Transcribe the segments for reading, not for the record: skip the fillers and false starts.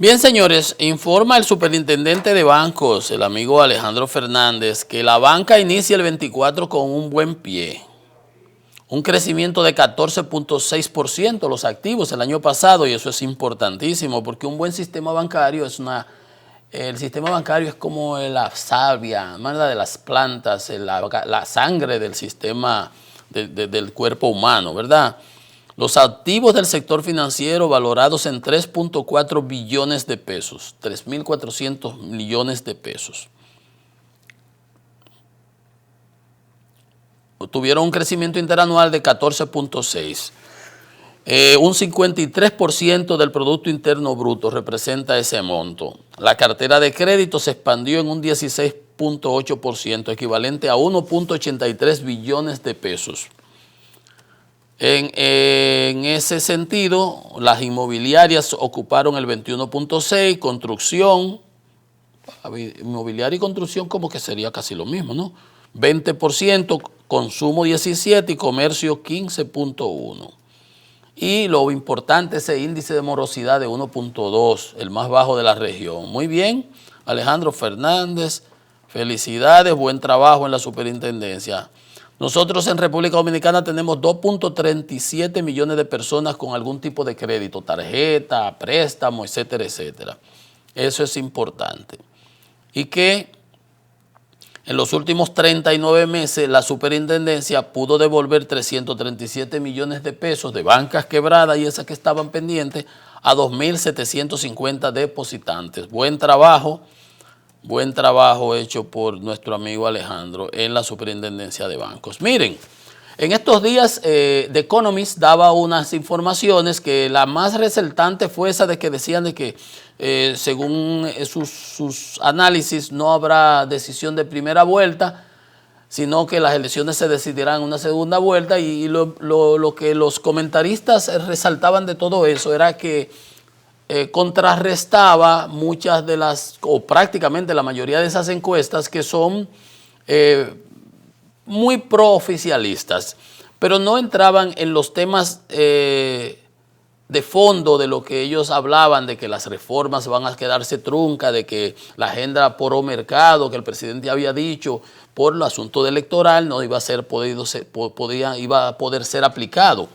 Bien, señores, informa el superintendente de bancos, el amigo Alejandro Fernández, que la banca inicia el 24 con un buen pie. Un crecimiento de 14.6% los activos el año pasado, y eso es importantísimo porque un buen sistema bancario el sistema bancario es como la savia, ¿verdad?, de las plantas, la sangre del sistema del cuerpo humano, ¿verdad? Los activos del sector financiero valorados en 3.4 billones de pesos, 3.400 millones de pesos. Tuvieron un crecimiento interanual de 14.6. Un 53% del Producto Interno Bruto representa ese monto. La cartera de crédito se expandió en un 16.8%, equivalente a 1.83 billones de pesos. En ese sentido, las inmobiliarias ocuparon el 21.6%, construcción, inmobiliaria y construcción como que sería casi lo mismo, ¿no? 20%, consumo 17% y comercio 15.1%. Y lo importante es ese índice de morosidad de 1.2, el más bajo de la región. Muy bien, Alejandro Fernández, felicidades, buen trabajo en la superintendencia. Nosotros en República Dominicana tenemos 2.37 millones de personas con algún tipo de crédito, tarjeta, préstamo, etcétera, etcétera. Eso es importante. Y que en los últimos 39 meses la superintendencia pudo devolver 337 millones de pesos de bancas quebradas y esas que estaban pendientes a 2.750 depositantes. Buen trabajo hecho por nuestro amigo Alejandro en la superintendencia de bancos. Miren, en estos días The Economist daba unas informaciones que la más resaltante fue esa de que decían de que según sus análisis no habrá decisión de primera vuelta, sino que las elecciones se decidirán en una segunda vuelta, y lo que los comentaristas resaltaban de todo eso era que contrarrestaba muchas de las, o prácticamente la mayoría de esas encuestas que son muy prooficialistas, pero no entraban en los temas de fondo de lo que ellos hablaban, de que las reformas van a quedarse truncas, de que la agenda pro mercado que el presidente había dicho por el asunto electoral no iba a poder ser aplicado.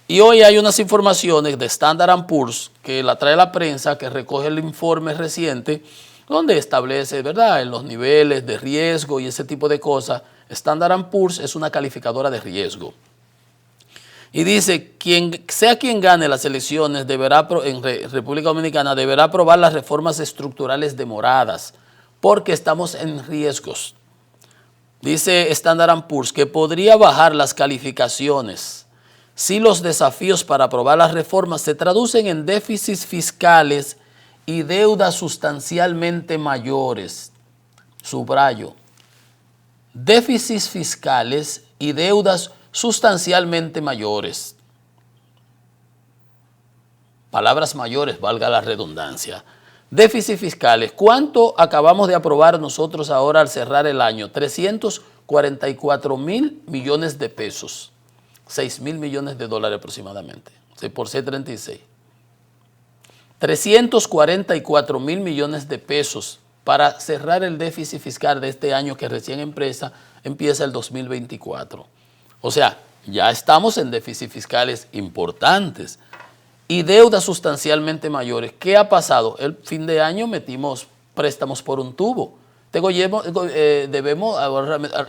Y hoy hay unas informaciones de Standard & Poor's que la trae la prensa, que recoge el informe reciente, donde establece, ¿verdad?, en los niveles de riesgo y ese tipo de cosas. Standard & Poor's es una calificadora de riesgo. Y dice, quien gane las elecciones en República Dominicana deberá aprobar las reformas estructurales demoradas, porque estamos en riesgos. Dice Standard & Poor's que podría bajar las calificaciones si los desafíos para aprobar las reformas se traducen en déficits fiscales y deudas sustancialmente mayores. Subrayo, déficits fiscales y deudas sustancialmente mayores. Palabras mayores, valga la redundancia. Déficits fiscales. ¿Cuánto acabamos de aprobar nosotros ahora al cerrar el año? 344.000 millones de pesos. 6.000 millones de dólares aproximadamente, por C36. 344.000 millones de pesos para cerrar el déficit fiscal de este año que recién empieza el 2024. O sea, ya estamos en déficits fiscales importantes y deudas sustancialmente mayores. ¿Qué ha pasado? El fin de año metimos préstamos por un tubo. Debemos,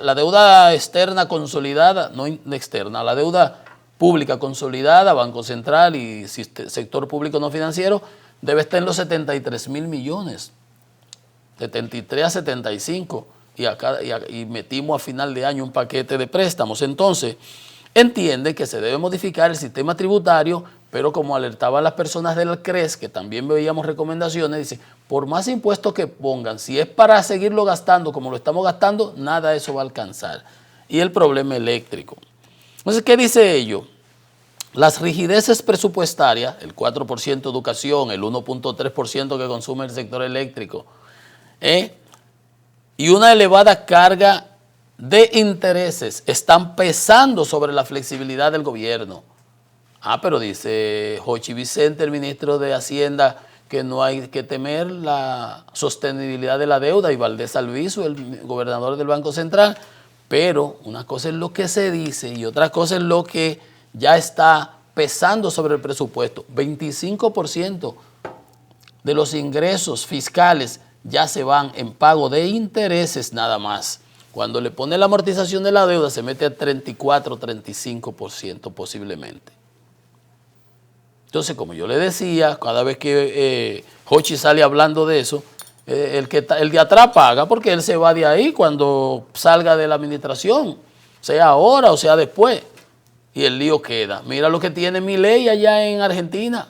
la deuda externa consolidada, no externa, la deuda pública consolidada, Banco Central y sector público no financiero, debe estar en los 73.000 millones, 73 a 75, y metimos a final de año un paquete de préstamos. Entonces, entiende que se debe modificar el sistema tributario, pero como alertaban las personas del CRES, que también veíamos recomendaciones, dice, por más impuestos que pongan, si es para seguirlo gastando como lo estamos gastando, nada de eso va a alcanzar. Y el problema eléctrico. Entonces, ¿qué dice ello? Las rigideces presupuestarias, el 4% educación, el 1.3% que consume el sector eléctrico, y una elevada carga de intereses están pesando sobre la flexibilidad del gobierno. Pero dice Jochi Vicente, el ministro de Hacienda, que no hay que temer la sostenibilidad de la deuda, y Valdés Albizu, el gobernador del Banco Central, pero una cosa es lo que se dice y otra cosa es lo que ya está pesando sobre el presupuesto. 25% de los ingresos fiscales ya se van en pago de intereses nada más. Cuando le pone la amortización de la deuda se mete a 34, 35% posiblemente. Entonces, como yo le decía, cada vez que Jochi sale hablando de eso, el de atrás paga porque él se va de ahí cuando salga de la administración, sea ahora o sea después, y el lío queda. Mira lo que tiene Milei allá en Argentina.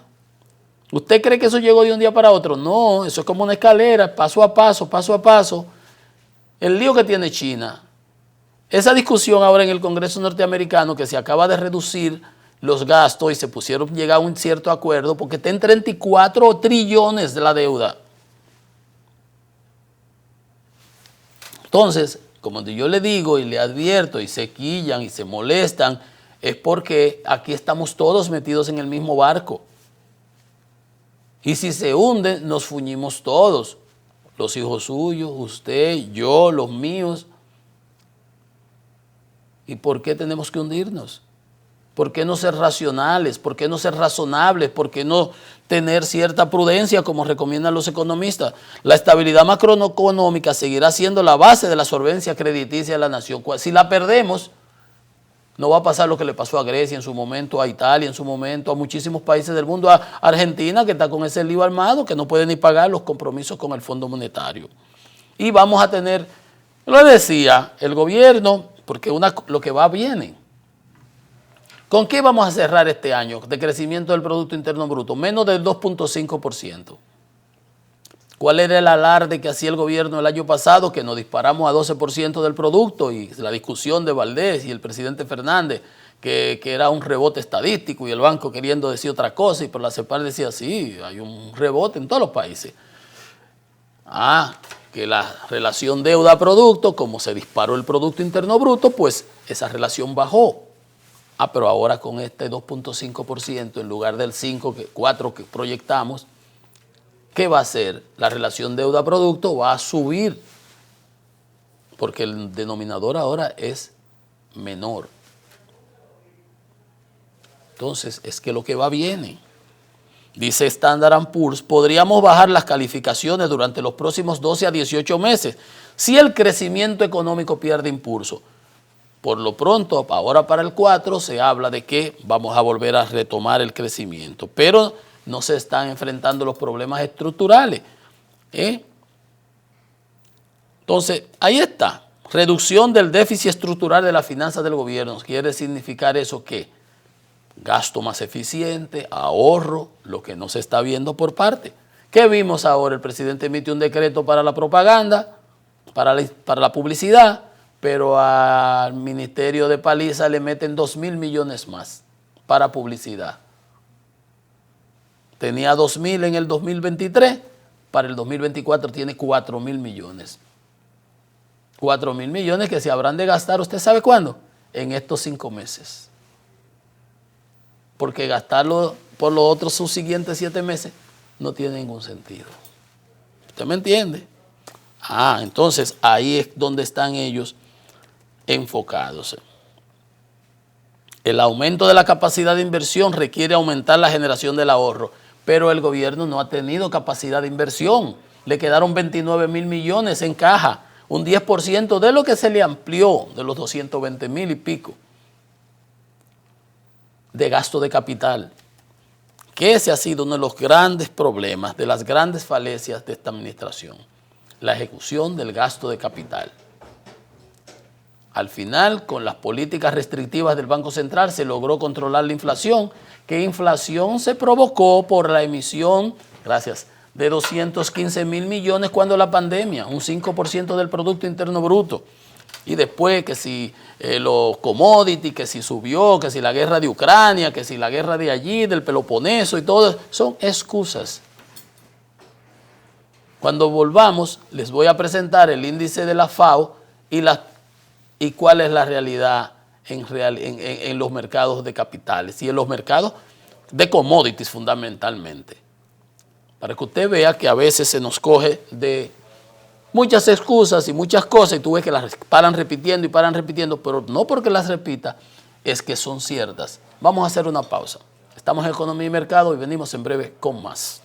¿Usted cree que eso llegó de un día para otro? No, eso es como una escalera, paso a paso, paso a paso. El lío que tiene China, esa discusión ahora en el Congreso norteamericano que se acaba de reducir los gastos y se pusieron llegar a un cierto acuerdo porque está en 34 trillones de la deuda. Entonces, como yo le digo y le advierto y se quillan y se molestan, es porque aquí estamos todos metidos en el mismo barco. Y si se hunde, nos fuñimos todos. Los hijos suyos, usted, yo, los míos. ¿Y por qué tenemos que hundirnos? ¿Por qué no ser racionales? ¿Por qué no ser razonables? ¿Por qué no tener cierta prudencia como recomiendan los economistas? La estabilidad macroeconómica seguirá siendo la base de la solvencia crediticia de la nación. Si la perdemos, no va a pasar lo que le pasó a Grecia en su momento, a Italia en su momento, a muchísimos países del mundo, a Argentina que está con ese lío armado que no puede ni pagar los compromisos con el Fondo Monetario. Y vamos a tener, lo decía, el gobierno, porque lo que va viene. ¿Con qué vamos a cerrar este año de crecimiento del Producto Interno Bruto? Menos del 2.5%. ¿Cuál era el alarde que hacía el gobierno el año pasado? Que nos disparamos a 12% del producto, y la discusión de Valdés y el presidente Fernández, que era un rebote estadístico, y el banco queriendo decir otra cosa, y por la CEPAL decía, sí, hay un rebote en todos los países. Que la relación deuda-producto, como se disparó el Producto Interno Bruto, pues esa relación bajó. Pero ahora con este 2.5% en lugar del 4% que proyectamos, ¿qué va a hacer? La relación deuda-producto va a subir porque el denominador ahora es menor. Entonces, es que lo que va viene. Dice Standard & Poor's, podríamos bajar las calificaciones durante los próximos 12 a 18 meses si el crecimiento económico pierde impulso. Por lo pronto, ahora para el 4 se habla de que vamos a volver a retomar el crecimiento, pero no se están enfrentando los problemas estructurales. Entonces, ahí está, reducción del déficit estructural de las finanzas del gobierno. ¿Quiere significar eso qué? Gasto más eficiente, ahorro, lo que no se está viendo por parte. ¿Qué vimos ahora? El presidente emitió un decreto para la propaganda, para la publicidad, pero al Ministerio de Paliza le meten 2.000 millones más para publicidad. Tenía 2.000 en el 2023, para el 2024 tiene 4.000 millones. 4.000 millones que se habrán de gastar, ¿usted sabe cuándo? En estos 5 meses. Porque gastarlo por los otros subsiguientes 7 meses no tiene ningún sentido. ¿Usted me entiende? Entonces ahí es donde están ellos enfocados. El aumento de la capacidad de inversión requiere aumentar la generación del ahorro, pero el gobierno no ha tenido capacidad de inversión. Le quedaron 29.000 millones en caja, un 10% de lo que se le amplió de los 220.000 y pico de gasto de capital, que ese ha sido uno de los grandes problemas, de las grandes falencias de esta administración, la ejecución del gasto de capital. Al final, con las políticas restrictivas del Banco Central se logró controlar la inflación, que inflación se provocó por la emisión, de 215.000 millones cuando la pandemia, un 5% del Producto Interno Bruto. Y después que si los commodities, que si subió, que si la guerra de Ucrania, que si la guerra de allí, del Peloponeso y todo, son excusas. Cuando volvamos, les voy a presentar el índice de la FAO y cuál es la realidad en los mercados de capitales y en los mercados de commodities fundamentalmente. para que usted vea que a veces se nos coge de muchas excusas y muchas cosas y tú ves que las paran repitiendo, pero no porque las repita, es que son ciertas. Vamos a hacer una pausa. Estamos en Economía y Mercado y venimos en breve con más.